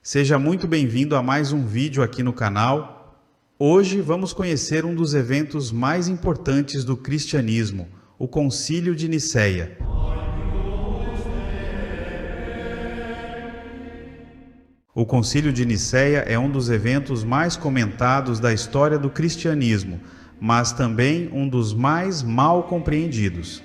Seja muito bem-vindo a mais um vídeo aqui no canal. Hoje vamos conhecer um dos eventos mais importantes do cristianismo, o Concílio de Nicéia. O Concílio de Nicéia é um dos eventos mais comentados da história do cristianismo, mas também um dos mais mal compreendidos.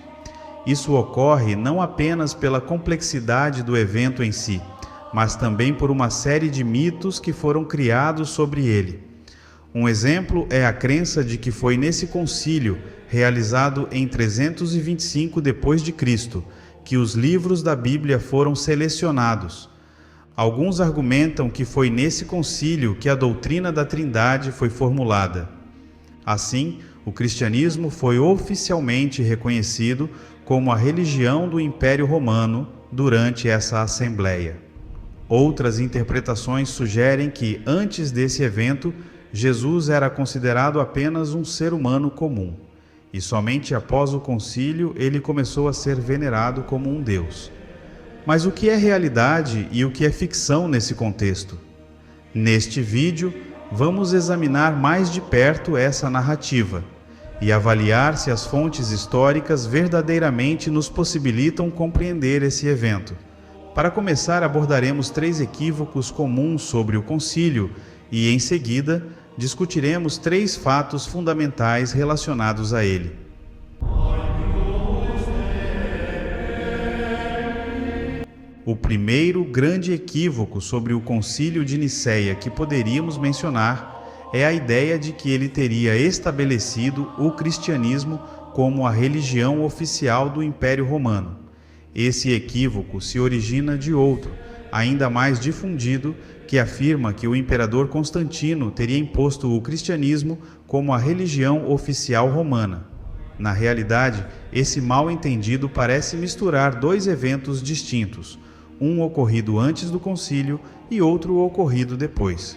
Isso ocorre não apenas pela complexidade do evento em si, mas também por uma série de mitos que foram criados sobre ele. Um exemplo é a crença de que foi nesse concílio, realizado em 325 d.C., que os livros da Bíblia foram selecionados. Alguns argumentam que foi nesse concílio que a doutrina da Trindade foi formulada. Assim, o cristianismo foi oficialmente reconhecido como a religião do Império Romano durante essa assembleia. Outras interpretações sugerem que, antes desse evento, Jesus era considerado apenas um ser humano comum, e somente após o concílio ele começou a ser venerado como um Deus. Mas o que é realidade e o que é ficção nesse contexto? Neste vídeo, vamos examinar mais de perto essa narrativa e avaliar se as fontes históricas verdadeiramente nos possibilitam compreender esse evento. Para começar, abordaremos 3 equívocos comuns sobre o concílio e, em seguida, discutiremos 3 fatos fundamentais relacionados a ele. O primeiro grande equívoco sobre o Concílio de Nicéia que poderíamos mencionar é a ideia de que ele teria estabelecido o cristianismo como a religião oficial do Império Romano. Esse equívoco se origina de outro, ainda mais difundido, que afirma que o imperador Constantino teria imposto o cristianismo como a religião oficial romana. Na realidade, esse mal-entendido parece misturar 2 eventos distintos, um ocorrido antes do concílio e outro ocorrido depois.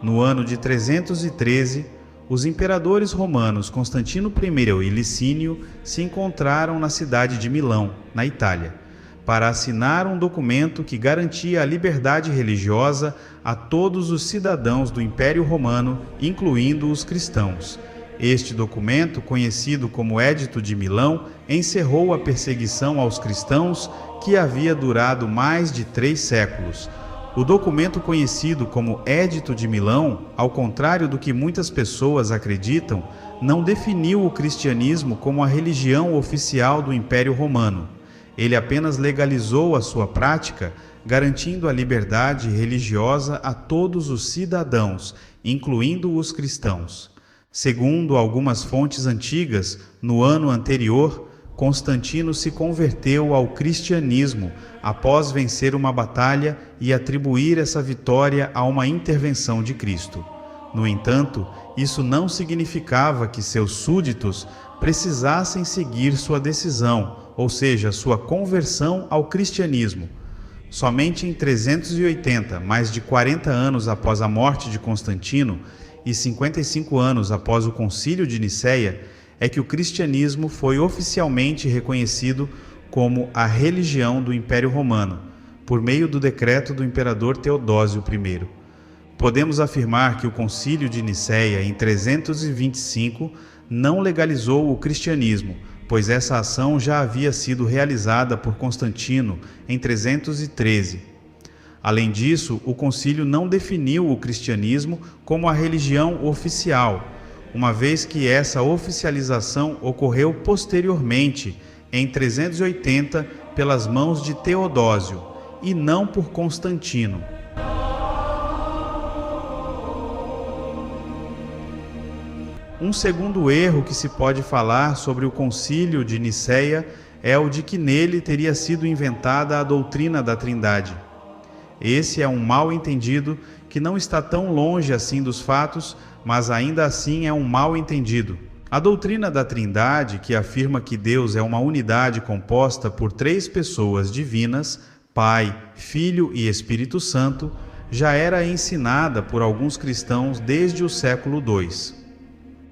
No ano de 313, os imperadores romanos Constantino I e Licínio se encontraram na cidade de Milão, na Itália, para assinar um documento que garantia a liberdade religiosa a todos os cidadãos do Império Romano, incluindo os cristãos. Este documento, conhecido como Édito de Milão, encerrou a perseguição aos cristãos que havia durado mais de 3 séculos. O documento conhecido como Édito de Milão, ao contrário do que muitas pessoas acreditam, não definiu o cristianismo como a religião oficial do Império Romano. Ele apenas legalizou a sua prática, garantindo a liberdade religiosa a todos os cidadãos, incluindo os cristãos. Segundo algumas fontes antigas, no ano anterior, Constantino se converteu ao cristianismo após vencer uma batalha e atribuir essa vitória a uma intervenção de Cristo. No entanto, isso não significava que seus súditos precisassem seguir sua decisão, ou seja, sua conversão ao cristianismo. Somente em 380, mais de 40 anos após a morte de Constantino e 55 anos após o Concílio de Nicéia, é que o cristianismo foi oficialmente reconhecido como a religião do Império Romano, por meio do decreto do imperador Teodósio I. Podemos afirmar que o Concílio de Nicéia, em 325, não legalizou o cristianismo, pois essa ação já havia sido realizada por Constantino em 313. Além disso, o concílio não definiu o cristianismo como a religião oficial, uma vez que essa oficialização ocorreu posteriormente, em 380, pelas mãos de Teodósio, e não por Constantino. Um segundo erro que se pode falar sobre o Concílio de Nicéia é o de que nele teria sido inventada a doutrina da Trindade. Esse é um mal-entendido que não está tão longe assim dos fatos, mas ainda assim é um mal-entendido. A doutrina da Trindade, que afirma que Deus é uma unidade composta por 3 pessoas divinas, Pai, Filho e Espírito Santo, já era ensinada por alguns cristãos desde o século II.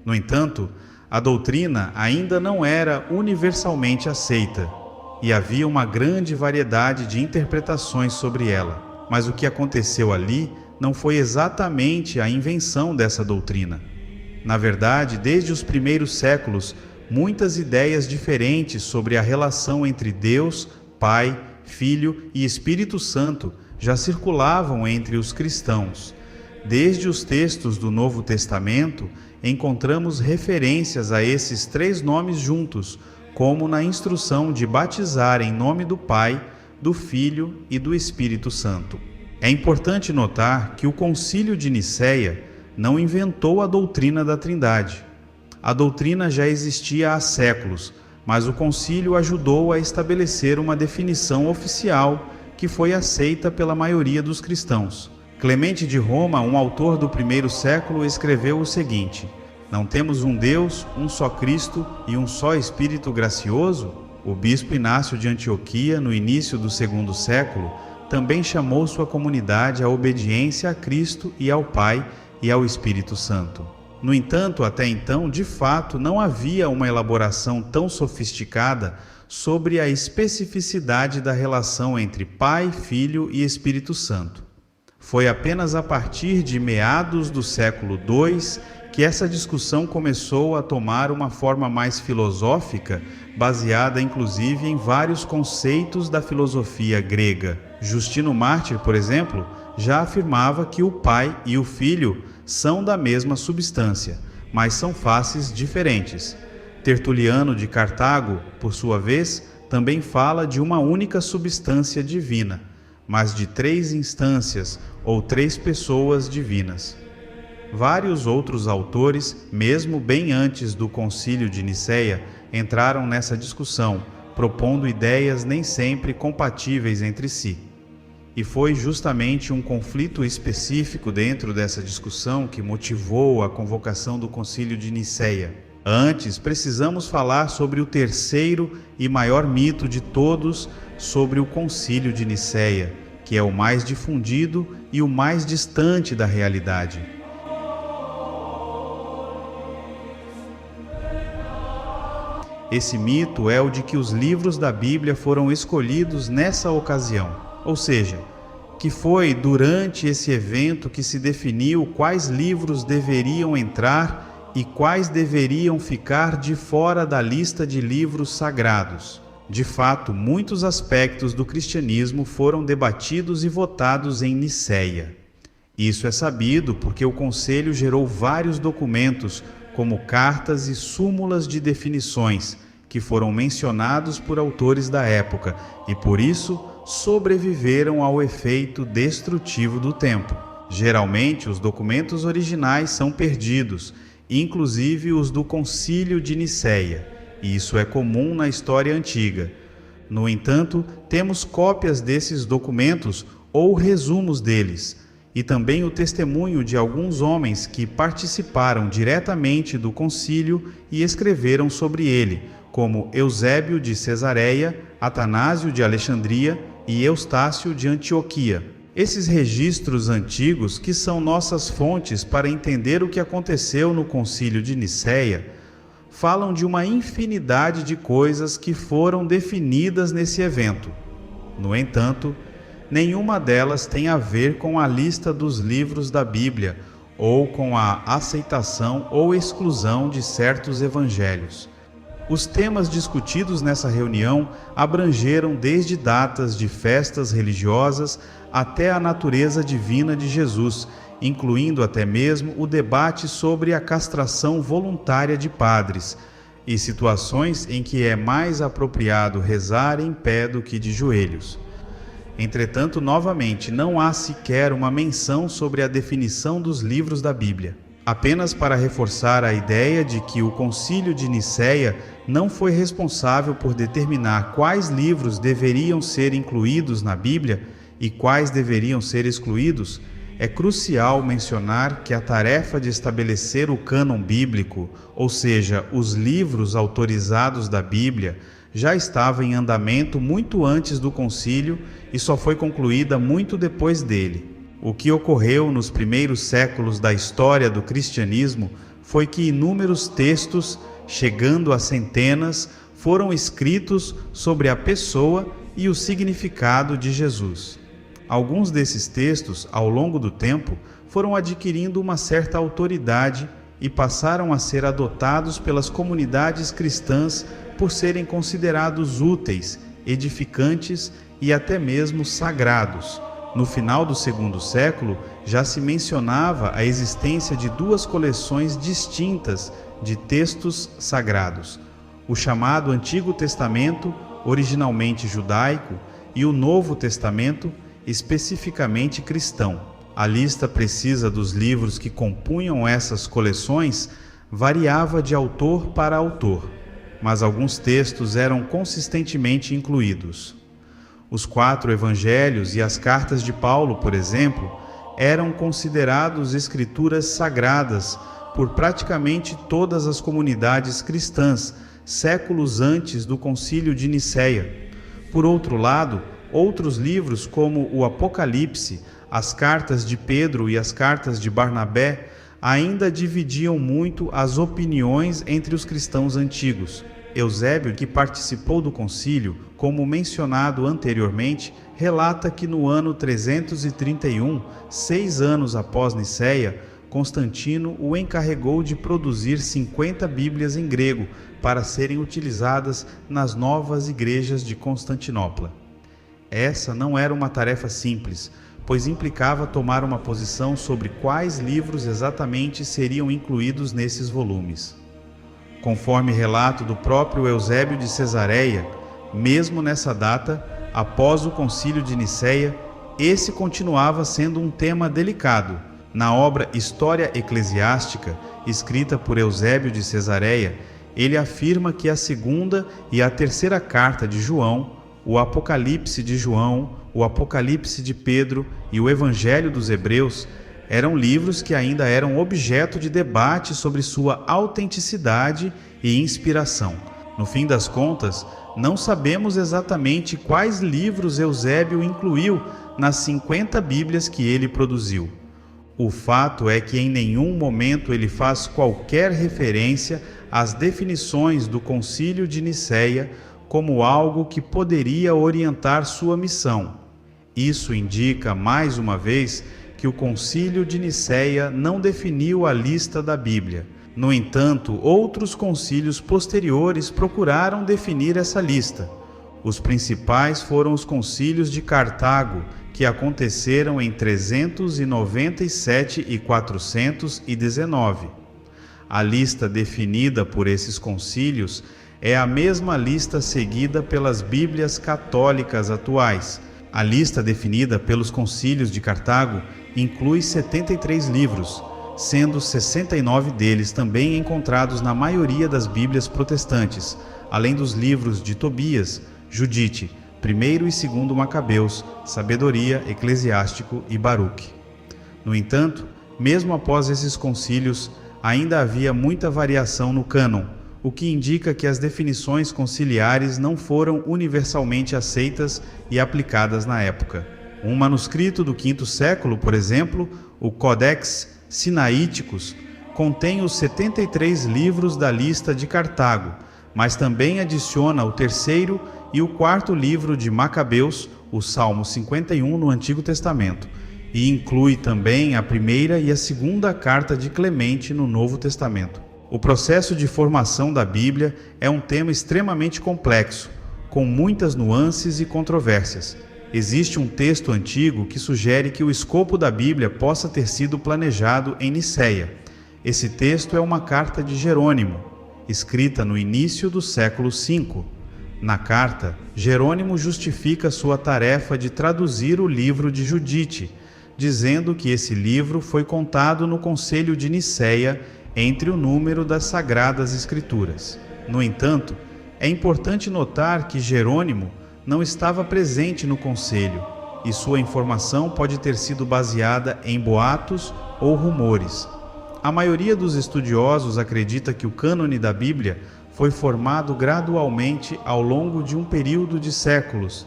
No entanto, a doutrina ainda não era universalmente aceita, e havia uma grande variedade de interpretações sobre ela. Mas o que aconteceu ali não foi exatamente a invenção dessa doutrina. Na verdade, desde os primeiros séculos, muitas ideias diferentes sobre a relação entre Deus, Pai, Filho e Espírito Santo já circulavam entre os cristãos. Desde os textos do Novo Testamento, encontramos referências a esses três nomes juntos, como na instrução de batizar em nome do Pai, do Filho e do Espírito Santo. É importante notar que o Concílio de Nicéia não inventou a doutrina da Trindade. A doutrina já existia há séculos, mas o concílio ajudou a estabelecer uma definição oficial que foi aceita pela maioria dos cristãos. Clemente de Roma, um autor do primeiro século, escreveu o seguinte: não temos um Deus, um só Cristo e um só Espírito gracioso? O bispo Inácio de Antioquia, no início do segundo século, também chamou sua comunidade à obediência a Cristo e ao Pai e ao Espírito Santo. No entanto, até então, de fato, não havia uma elaboração tão sofisticada sobre a especificidade da relação entre Pai, Filho e Espírito Santo. Foi apenas a partir de meados do século II que essa discussão começou a tomar uma forma mais filosófica, baseada inclusive em vários conceitos da filosofia grega. Justino Mártir, por exemplo, já afirmava que o Pai e o Filho são da mesma substância, mas são faces diferentes. Tertuliano de Cartago, por sua vez, também fala de uma única substância divina, mas de três instâncias ou três pessoas divinas. Vários outros autores, mesmo bem antes do Concílio de Nicéia, entraram nessa discussão, propondo ideias nem sempre compatíveis entre si. E foi justamente um conflito específico dentro dessa discussão que motivou a convocação do Concílio de Nicéia. Antes, precisamos falar sobre o terceiro e maior mito de todos sobre o Concílio de Nicéia, que é o mais difundido e o mais distante da realidade. Esse mito é o de que os livros da Bíblia foram escolhidos nessa ocasião, ou seja, que foi durante esse evento que se definiu quais livros deveriam entrar e quais deveriam ficar de fora da lista de livros sagrados. De fato, muitos aspectos do cristianismo foram debatidos e votados em Nicéia. Isso é sabido porque o Conselho gerou vários documentos, como cartas e súmulas de definições, que foram mencionados por autores da época e, por isso, sobreviveram ao efeito destrutivo do tempo. Geralmente, os documentos originais são perdidos, inclusive os do Concílio de Nicéia. E isso é comum na história antiga. No entanto, temos cópias desses documentos ou resumos deles, e também o testemunho de alguns homens que participaram diretamente do concílio e escreveram sobre ele, como Eusébio de Cesareia, Atanásio de Alexandria e Eustácio de Antioquia. Esses registros antigos, que são nossas fontes para entender o que aconteceu no Concílio de Nicéia, falam de uma infinidade de coisas que foram definidas nesse evento. No entanto, nenhuma delas tem a ver com a lista dos livros da Bíblia ou com a aceitação ou exclusão de certos evangelhos. Os temas discutidos nessa reunião abrangeram desde datas de festas religiosas até a natureza divina de Jesus, incluindo até mesmo o debate sobre a castração voluntária de padres e situações em que é mais apropriado rezar em pé do que de joelhos. Entretanto, novamente, não há sequer uma menção sobre a definição dos livros da Bíblia. Apenas para reforçar a ideia de que o Concílio de Nicéia não foi responsável por determinar quais livros deveriam ser incluídos na Bíblia e quais deveriam ser excluídos, é crucial mencionar que a tarefa de estabelecer o cânon bíblico, ou seja, os livros autorizados da Bíblia, já estava em andamento muito antes do concílio e só foi concluída muito depois dele. O que ocorreu nos primeiros séculos da história do cristianismo foi que inúmeros textos, chegando a centenas, foram escritos sobre a pessoa e o significado de Jesus. Alguns desses textos, ao longo do tempo, foram adquirindo uma certa autoridade e passaram a ser adotados pelas comunidades cristãs por serem considerados úteis, edificantes e até mesmo sagrados. No final do segundo século, já se mencionava a existência de duas coleções distintas de textos sagrados: o chamado Antigo Testamento, originalmente judaico, e o Novo Testamento, especificamente cristão. A lista precisa dos livros que compunham essas coleções variava de autor para autor, mas alguns textos eram consistentemente incluídos. Os 4 evangelhos e as cartas de Paulo, por exemplo, eram considerados escrituras sagradas por praticamente todas as comunidades cristãs, séculos antes do Concílio de Nicéia. Por outro lado, outros livros como o Apocalipse, as cartas de Pedro e as cartas de Barnabé ainda dividiam muito as opiniões entre os cristãos antigos. Eusébio, que participou do concílio, como mencionado anteriormente, relata que no ano 331, 6 anos após Nicéia, Constantino o encarregou de produzir 50 Bíblias em grego para serem utilizadas nas novas igrejas de Constantinopla. Essa não era uma tarefa simples, pois implicava tomar uma posição sobre quais livros exatamente seriam incluídos nesses volumes. Conforme relato do próprio Eusébio de Cesareia, mesmo nessa data, após o Concílio de Nicéia, esse continuava sendo um tema delicado. Na obra História Eclesiástica, escrita por Eusébio de Cesareia, ele afirma que a segunda e a terceira carta de João, o Apocalipse de João, o Apocalipse de Pedro e o Evangelho dos Hebreus eram livros que ainda eram objeto de debate sobre sua autenticidade e inspiração. No fim das contas, não sabemos exatamente quais livros Eusébio incluiu nas 50 Bíblias que ele produziu. O fato é que em nenhum momento ele faz qualquer referência às definições do Concílio de Nicéia como algo que poderia orientar sua missão. Isso indica, mais uma vez, que o Concílio de Nicéia não definiu a lista da Bíblia. No entanto, outros concílios posteriores procuraram definir essa lista. Os principais foram os concílios de Cartago, que aconteceram em 397 e 419. A lista definida por esses concílios é a mesma lista seguida pelas Bíblias católicas atuais. A lista definida pelos concílios de Cartago inclui 73 livros, sendo 69 deles também encontrados na maioria das Bíblias protestantes, além dos livros de Tobias, Judite, 1º e 2º Macabeus, Sabedoria, Eclesiástico e Baruque. No entanto, mesmo após esses concílios, ainda havia muita variação no cânon, o que indica que as definições conciliares não foram universalmente aceitas e aplicadas na época. Um manuscrito do V século, por exemplo, o Codex Sinaiticus, contém os 73 livros da lista de Cartago, mas também adiciona o 3º e o 4º livro de Macabeus, o Salmo 51 no Antigo Testamento, e inclui também a 1ª e a 2ª carta de Clemente no Novo Testamento. O processo de formação da Bíblia é um tema extremamente complexo, com muitas nuances e controvérsias. Existe um texto antigo que sugere que o escopo da Bíblia possa ter sido planejado em Nicéia. Esse texto é uma carta de Jerônimo, escrita no início do século V. Na carta, Jerônimo justifica sua tarefa de traduzir o livro de Judite, dizendo que esse livro foi contado no Concílio de Nicéia entre o número das Sagradas Escrituras. No entanto, é importante notar que Jerônimo não estava presente no concílio e sua informação pode ter sido baseada em boatos ou rumores. A maioria dos estudiosos acredita que o cânone da Bíblia foi formado gradualmente ao longo de um período de séculos.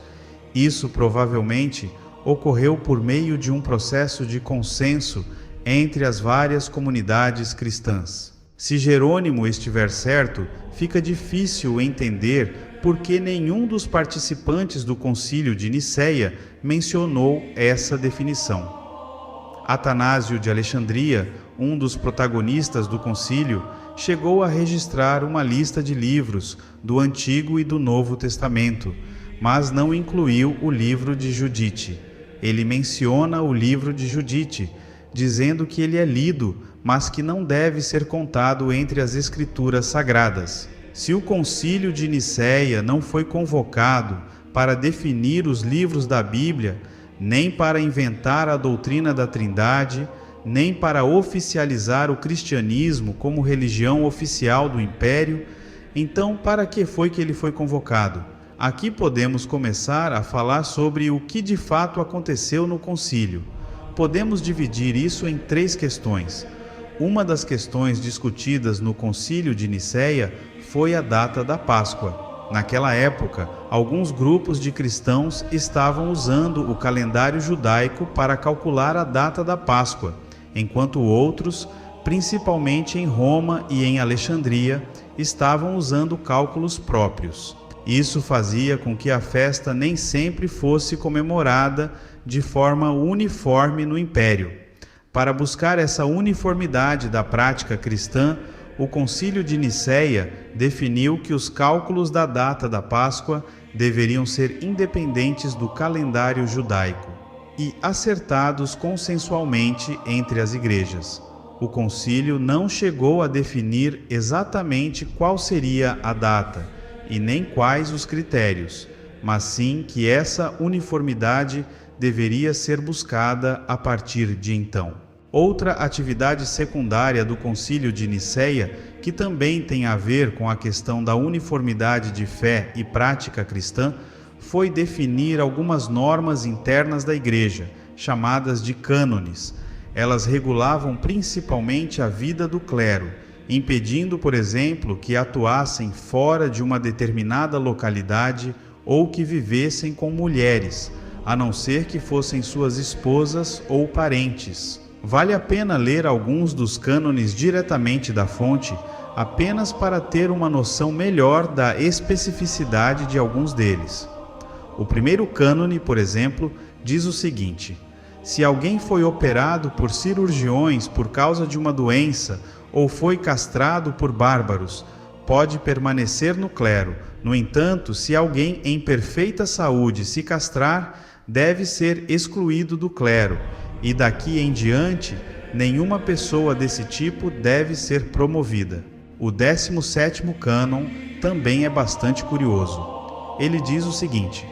Isso provavelmente ocorreu por meio de um processo de consenso entre as várias comunidades cristãs. Se Jerônimo estiver certo, fica difícil entender por que nenhum dos participantes do Concílio de Nicéia mencionou essa definição. Atanásio de Alexandria, um dos protagonistas do concílio, chegou a registrar uma lista de livros do Antigo e do Novo Testamento, mas não incluiu o livro de Judite. Ele menciona o livro de Judite, dizendo que ele é lido, mas que não deve ser contado entre as Escrituras Sagradas. Se o Concílio de Nicéia não foi convocado para definir os livros da Bíblia, nem para inventar a doutrina da Trindade, nem para oficializar o cristianismo como religião oficial do Império, então para que foi que ele foi convocado? Aqui podemos começar a falar sobre o que de fato aconteceu no concílio. Podemos dividir isso em 3 questões. Uma das questões discutidas no Concílio de Nicéia foi a data da Páscoa. Naquela época, alguns grupos de cristãos estavam usando o calendário judaico para calcular a data da Páscoa, enquanto outros, principalmente em Roma e em Alexandria, estavam usando cálculos próprios. Isso fazia com que a festa nem sempre fosse comemorada de forma uniforme no Império. Para buscar essa uniformidade da prática cristã, o Concílio de Nicéia definiu que os cálculos da data da Páscoa deveriam ser independentes do calendário judaico e acertados consensualmente entre as igrejas. O concílio não chegou a definir exatamente qual seria a data e nem quais os critérios, mas sim que essa uniformidade deveria ser buscada a partir de então. Outra atividade secundária do Concílio de Nicéia, que também tem a ver com a questão da uniformidade de fé e prática cristã, foi definir algumas normas internas da Igreja, chamadas de cânones. Elas regulavam principalmente a vida do clero, impedindo, por exemplo, que atuassem fora de uma determinada localidade ou que vivessem com mulheres, a não ser que fossem suas esposas ou parentes. Vale a pena ler alguns dos cânones diretamente da fonte, apenas para ter uma noção melhor da especificidade de alguns deles. O primeiro cânone, por exemplo, diz o seguinte: se alguém foi operado por cirurgiões por causa de uma doença ou foi castrado por bárbaros, pode permanecer no clero. No entanto, se alguém em perfeita saúde se castrar, deve ser excluído do clero. E daqui em diante, nenhuma pessoa desse tipo deve ser promovida. O 17º cânon também é bastante curioso. Ele diz o seguinte: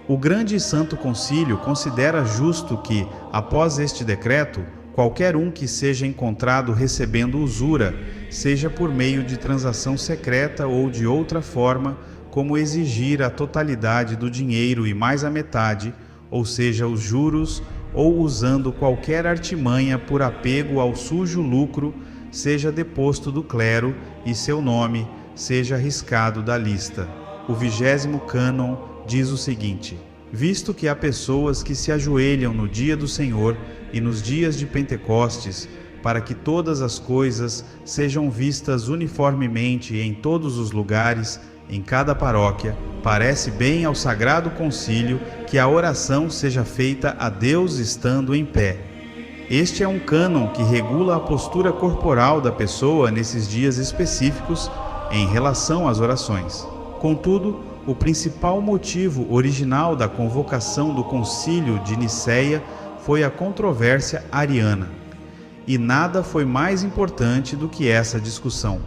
o Grande e Santo Concílio considera justo que, após este decreto, qualquer um que seja encontrado recebendo usura, seja por meio de transação secreta ou de outra forma, como exigir a totalidade do dinheiro e mais a metade, ou seja, os juros, ou usando qualquer artimanha por apego ao sujo lucro, seja deposto do clero e seu nome seja riscado da lista. O 20º cânon diz o seguinte: visto que há pessoas que se ajoelham no dia do Senhor e nos dias de Pentecostes, para que todas as coisas sejam vistas uniformemente em todos os lugares, em cada paróquia, parece bem ao Sagrado Concílio que a oração seja feita a Deus estando em pé. Este é um cânon que regula a postura corporal da pessoa nesses dias específicos em relação às orações. Contudo, o principal motivo original da convocação do Concílio de Nicéia foi a controvérsia ariana. E nada foi mais importante do que essa discussão.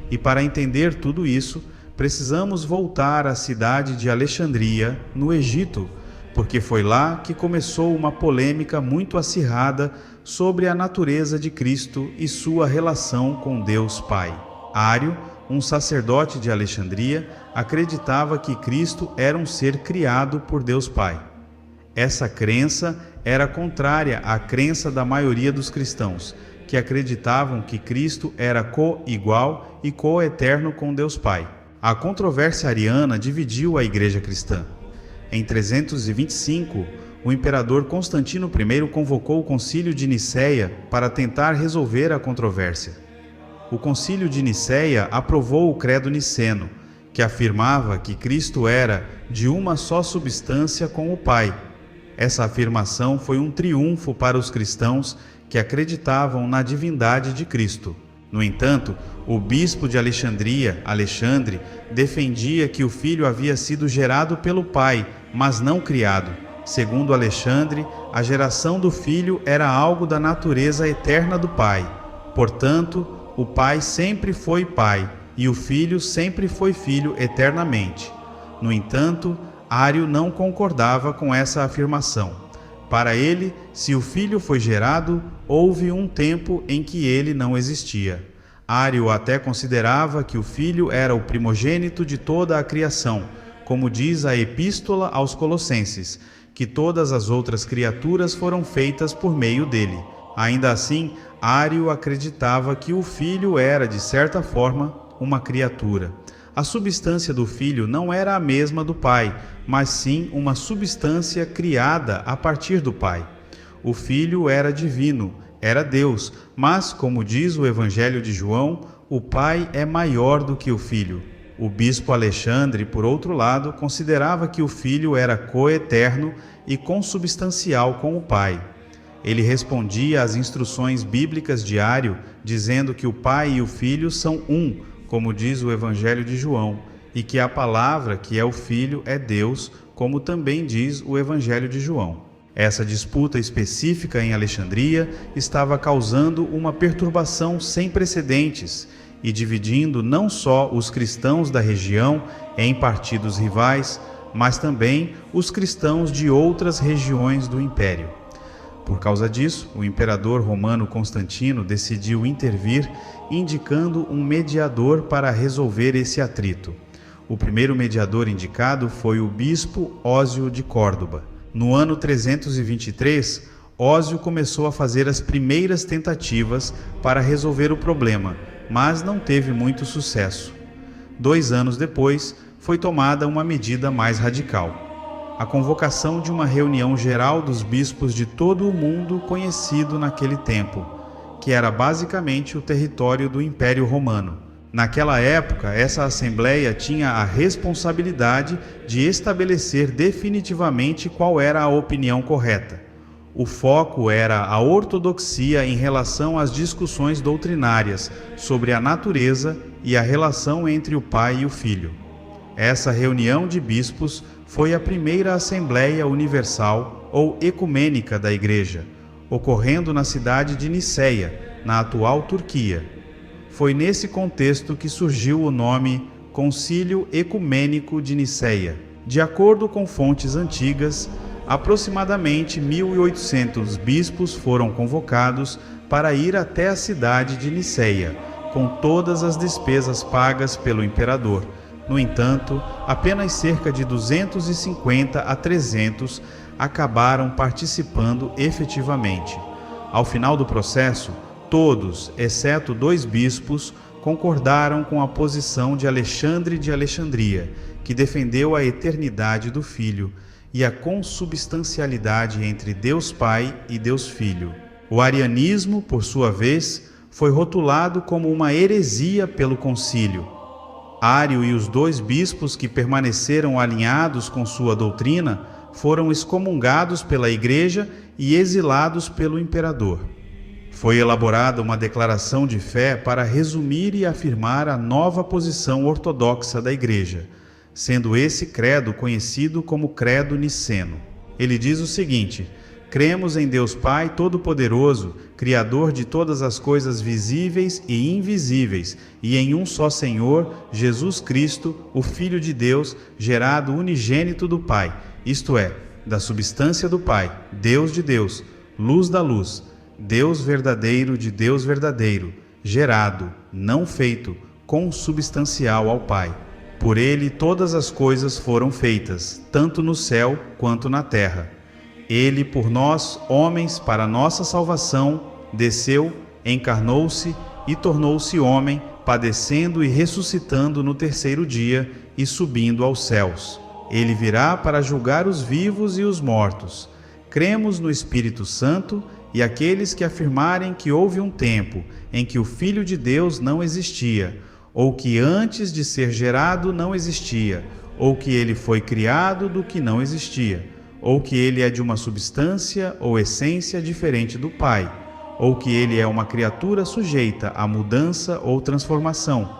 E para entender tudo isso, precisamos voltar à cidade de Alexandria, no Egito, porque foi lá que começou uma polêmica muito acirrada sobre a natureza de Cristo e sua relação com Deus Pai. Ário, um sacerdote de Alexandria, acreditava que Cristo era um ser criado por Deus Pai. Essa crença era contrária à crença da maioria dos cristãos, que acreditavam que Cristo era co-igual e co-eterno com Deus Pai. A controvérsia ariana dividiu a igreja cristã. Em 325, o imperador Constantino I convocou o Concílio de Nicéia para tentar resolver a controvérsia. o Concílio de Nicéia aprovou o Credo Niceno, que afirmava que Cristo era de uma só substância com o Pai. Essa afirmação foi um triunfo para os cristãos que acreditavam na divindade de Cristo. No entanto, o bispo de Alexandria, Alexandre, defendia que o Filho havia sido gerado pelo Pai, mas não criado. Segundo Alexandre, a geração do Filho era algo da natureza eterna do Pai. Portanto, o Pai sempre foi Pai e o Filho sempre foi Filho eternamente. No entanto, Ário não concordava com essa afirmação. Para ele, se o Filho foi gerado, houve um tempo em que ele não existia. Ário até considerava que o Filho era o primogênito de toda a criação, como diz a Epístola aos Colossenses, que todas as outras criaturas foram feitas por meio dele. Ainda assim, Ário acreditava que o Filho era, de certa forma, uma criatura. A substância do Filho não era a mesma do Pai, mas sim uma substância criada a partir do Pai. O Filho era divino, era Deus, mas, como diz o Evangelho de João, o Pai é maior do que o Filho. O bispo Alexandre, por outro lado, considerava que o Filho era coeterno e consubstancial com o Pai. Ele respondia às instruções bíblicas de Ário, dizendo que o Pai e o Filho são um, como diz o Evangelho de João, e que a palavra, que é o Filho, é Deus, como também diz o Evangelho de João. Essa disputa específica em Alexandria estava causando uma perturbação sem precedentes e dividindo não só os cristãos da região em partidos rivais, mas também os cristãos de outras regiões do império. Por causa disso, o imperador romano Constantino decidiu intervir, indicando um mediador para resolver esse atrito. O primeiro mediador indicado foi o bispo Ósio de Córdoba. No ano 323, Ósio começou a fazer as primeiras tentativas para resolver o problema, mas não teve muito sucesso. 2 anos depois, foi tomada uma medida mais radical: a convocação de uma reunião geral dos bispos de todo o mundo conhecido naquele tempo, que era basicamente o território do Império Romano. Naquela época, essa assembleia tinha a responsabilidade de estabelecer definitivamente qual era a opinião correta. O foco era a ortodoxia em relação às discussões doutrinárias sobre a natureza e a relação entre o Pai e o Filho. Essa reunião de bispos foi a primeira Assembleia Universal ou Ecumênica da Igreja, ocorrendo na cidade de Niceia, na atual Turquia. Foi nesse contexto que surgiu o nome Concílio Ecumênico de Niceia. De acordo com fontes antigas, aproximadamente 1.800 bispos foram convocados para ir até a cidade de Niceia, com todas as despesas pagas pelo imperador. No entanto, apenas cerca de 250 a 300 acabaram participando efetivamente. Ao final do processo, todos, exceto 2 bispos, concordaram com a posição de Alexandre de Alexandria, que defendeu a eternidade do Filho e a consubstancialidade entre Deus Pai e Deus Filho. O arianismo, por sua vez, foi rotulado como uma heresia pelo concílio. Ário e os 2 bispos que permaneceram alinhados com sua doutrina foram excomungados pela Igreja e exilados pelo imperador. Foi elaborada uma declaração de fé para resumir e afirmar a nova posição ortodoxa da Igreja, sendo esse credo conhecido como Credo Niceno. Ele diz o seguinte: cremos em Deus Pai Todo-Poderoso, Criador de todas as coisas visíveis e invisíveis, e em um só Senhor, Jesus Cristo, o Filho de Deus, gerado unigênito do Pai, isto é, da substância do Pai, Deus de Deus, luz da luz, Deus verdadeiro de Deus verdadeiro, gerado, não feito, consubstancial ao Pai. Por ele todas as coisas foram feitas, tanto no céu quanto na terra. Ele, por nós, homens, para nossa salvação, desceu, encarnou-se e tornou-se homem, padecendo e ressuscitando no 3º dia e subindo aos céus. Ele virá para julgar os vivos e os mortos. Cremos no Espírito Santo E aqueles que afirmarem que houve um tempo em que o Filho de Deus não existia, ou que antes de ser gerado não existia, ou que ele foi criado do que não existia, ou que ele é de uma substância ou essência diferente do Pai, ou que ele é uma criatura sujeita a mudança ou transformação,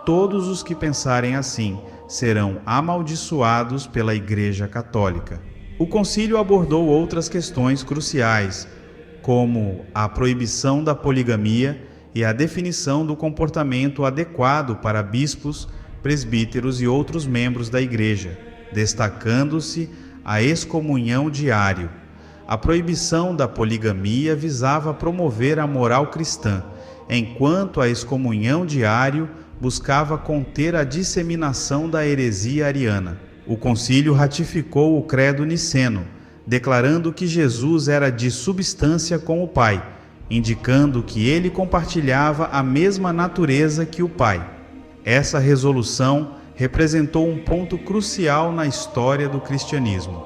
todos os que pensarem assim serão amaldiçoados pela Igreja Católica. O concílio abordou outras questões cruciais, como a proibição da poligamia e a definição do comportamento adequado para bispos, presbíteros e outros membros da Igreja, destacando-se a excomunhão diário. A proibição da poligamia visava promover a moral cristã, enquanto a excomunhão diário buscava conter a disseminação da heresia ariana. O concílio ratificou o credo niceno, declarando que Jesus era de substância com o Pai, indicando que ele compartilhava a mesma natureza que o Pai. Essa resolução representou um ponto crucial na história do cristianismo,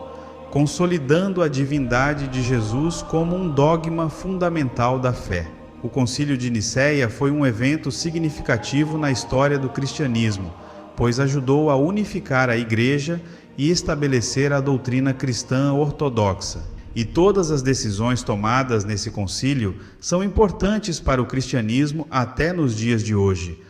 consolidando a divindade de Jesus como um dogma fundamental da fé. O Concílio de Nicéia foi um evento significativo na história do cristianismo, pois ajudou a unificar a Igreja e estabelecer a doutrina cristã ortodoxa. E todas as decisões tomadas nesse concílio são importantes para o cristianismo até nos dias de hoje,